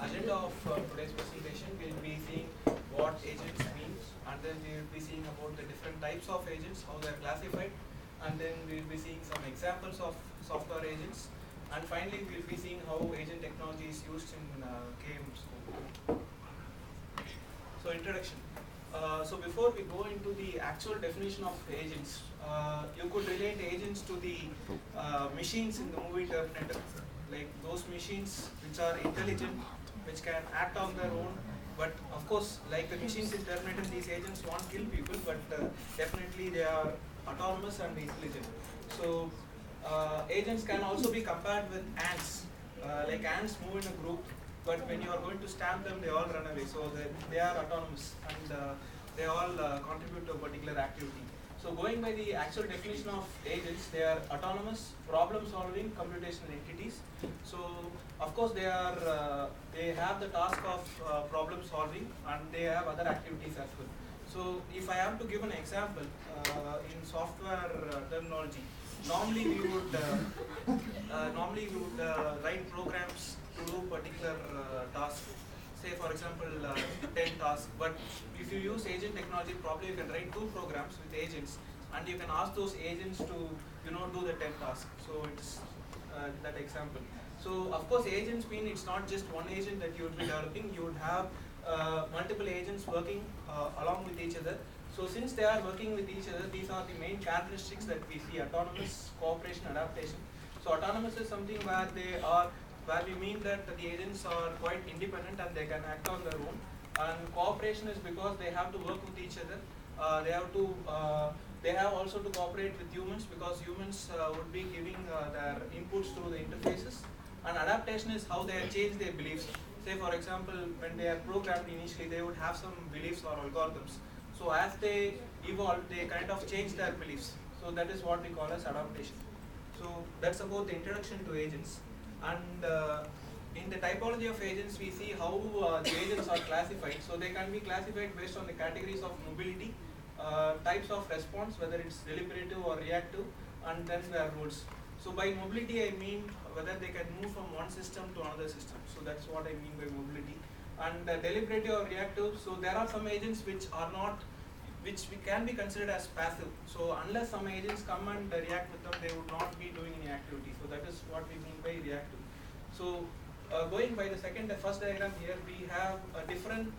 agenda of today's presentation, we'll be seeing what agents mean, and then we'll be seeing about the different types of agents, how they're classified, and then we'll be seeing some examples of software agents, and finally we'll be seeing how agent technology is used in KM scope. So introduction. So before we go into the actual definition of agents, you could relate agents to the machines in the movie Terminator, like those machines which are intelligent, which can act on their own. But of course, like the machines in Terminator, these agents won't kill people, but definitely they are autonomous and intelligent. So agents can also be compared with ants. Like ants move in a group, but when you are going to stamp them, they all run away. So they are autonomous, and they all contribute to a particular activity. So going by the actual definition of agents, they are autonomous, problem-solving computational entities. So of course they have the task of problem-solving, and they have other activities as well. So if I have to give an example in software terminology, normally we would write programs to do particular tasks. Say for example 10 tasks, but if you use agent technology, probably you can write 2 programs with agents, and you can ask those agents to do the 10 tasks. So it's that example. So of course agents mean it's not just one agent that you would be developing, you would have multiple agents working along with each other. So since they are working with each other, these are the main characteristics that we see: autonomous, cooperation, adaptation. So autonomous is something where we mean that the agents are quite independent and they can act on their own. And cooperation is because they have to work with each other. They have also to cooperate with humans, because humans would be giving their inputs through the interfaces. And adaptation is how they change their beliefs. Say for example, when they are programmed initially, they would have some beliefs or algorithms. So as they evolve, they kind of change their beliefs. So that is what we call as adaptation. So that's about the introduction to agents. And in the typology of agents, we see how the agents are classified. So they can be classified based on the categories of mobility, types of response, whether it's deliberative or reactive, and then their roles. So by mobility, I mean whether they can move from one system to another system. So that's what I mean by mobility. And deliberative or reactive, so there are some agents which we can be considered as passive. So unless some agents come and react with them, they would not be doing any activity. So that is what we mean by reactive. So going by the first diagram here, we have different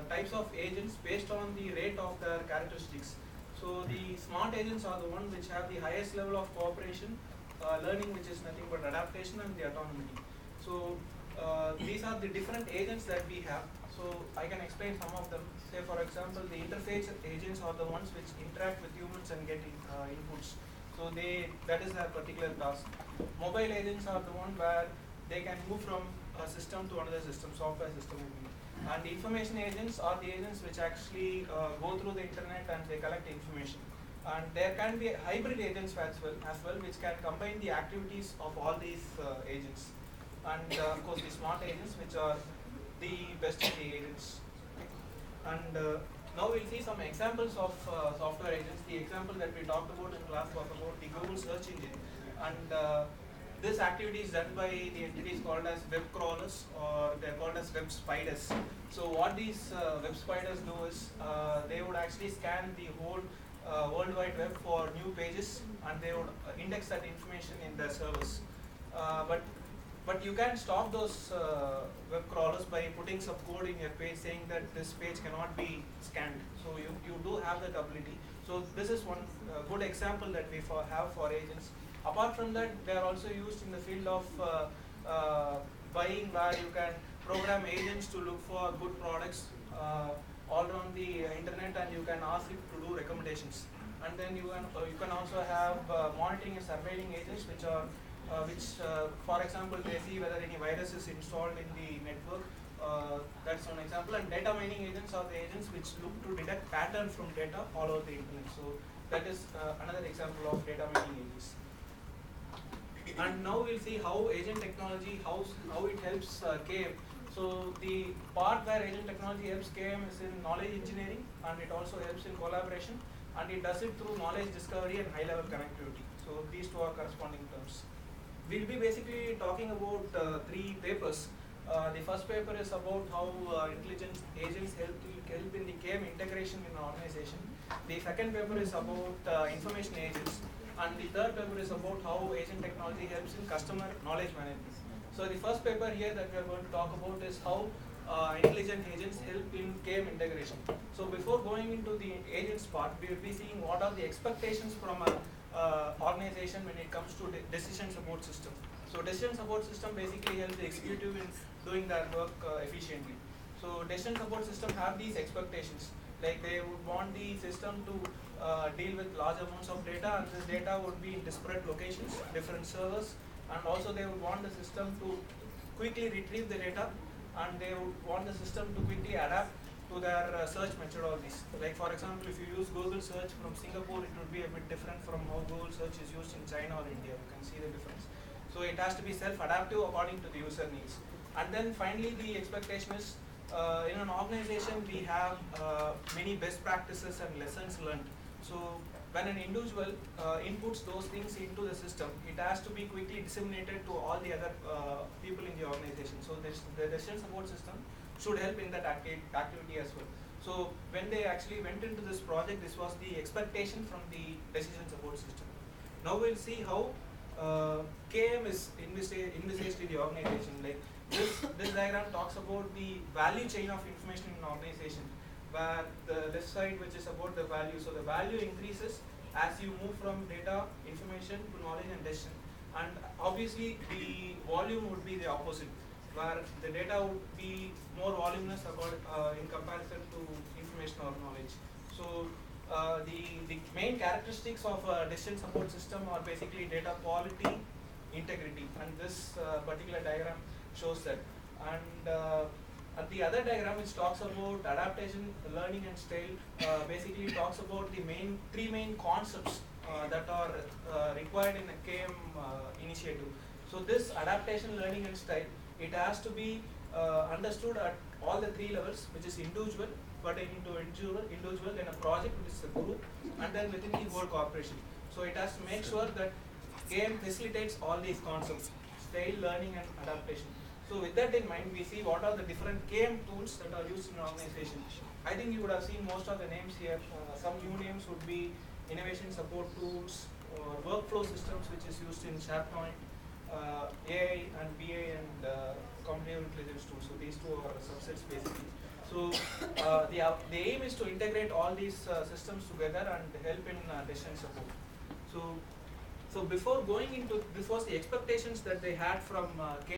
types of agents based on the rate of their characteristics. So the smart agents are the ones which have the highest level of cooperation, learning, which is nothing but adaptation, and the autonomy. So these are the different agents that we have. So I can explain some of them. Say for example, the interface agents are the ones which interact with humans and get inputs. So that is their particular task. Mobile agents are the one where they can move from a system to another system, software system. And the information agents are the agents which actually go through the internet and they collect information. And there can be hybrid agents as well, which can combine the activities of all these agents. And of course the smart agents, which are the best of the agents. And now we'll see some examples of software agents. The example that we talked about in class was about the Google search engine. And this activity is done by the entities called as web crawlers, or they're called as web spiders. So what these web spiders do is they would actually scan the whole World Wide Web for new pages, and they would index that information in their servers. But you can stop those web crawlers by putting some code in your page saying that this page cannot be scanned. So you do have that ability. So this is one good example that we have for agents. Apart from that, they are also used in the field of buying, where you can program agents to look for good products all around the internet, and you can ask it to do recommendations. And then you can also have monitoring and surveilling agents, which for example, they see whether any virus is installed in the network. That's one example. And data mining agents are the agents which look to detect patterns from data all over the internet. So that is another example of data mining agents. And now we'll see how agent technology, how it helps KM. So the part where agent technology helps KM is in knowledge engineering, and it also helps in collaboration, and it does it through knowledge discovery and high-level connectivity. So these two are corresponding terms. We'll be basically talking about 3 papers. The first paper is about how intelligent agents help in the KM integration in an organization. The second paper is about information agents, and the third paper is about how agent technology helps in customer knowledge management. So the first paper here that we are going to talk about is how intelligent agents help in KM integration. So before going into the agents part, we will be seeing what are the expectations from a organization when it comes to decision support system. So decision support system basically helps the executive in doing their work efficiently. So decision support system have these expectations, like they would want the system to deal with large amounts of data, and this data would be in disparate locations, different servers, and also they would want the system to quickly retrieve the data, and they would want the system to quickly adapt to their search methodologies. Like for example, if you use Google search from Singapore, it would be a bit different from how Google search is used in China or India. You can see the difference. So it has to be self-adaptive according to the user needs. And then finally, the expectation is in an organization we have many best practices and lessons learned. So when an individual inputs those things into the system, it has to be quickly disseminated to all the other people in the organization. So the decision support system should help in that activity as well. So when they actually went into this project, this was the expectation from the decision support system. Now we'll see how KM is envisaged in the organization. Like this diagram talks about the value chain of information in an organization, where the left side, which is about the value. So the value increases as you move from data, information to knowledge and decision. And obviously the volume would be the opposite, where the data would be more voluminous in comparison to information or knowledge. So the main characteristics of a decision support system are basically data quality, integrity, and this particular diagram shows that. And the other diagram, which talks about adaptation, learning, and style, basically talks about the three main concepts that are required in a KM initiative. So this adaptation, learning, and style, it has to be understood at all the three levels, which is individual, pertaining to individual, then a project, which is a group, and then within the whole corporation. So it has to make sure that KM facilitates all these concepts: style, learning, and adaptation. So with that in mind, we see what are the different KM tools that are used in an organization. I think you would have seen most of the names here. Some new names would be innovation support tools, or workflow systems, which is used in SharePoint, AI and BA, and cognitive intelligence tools. So these two are subsets basically. So the aim is to integrate all these systems together and help in decision support. So before going into, this was the expectations that they had from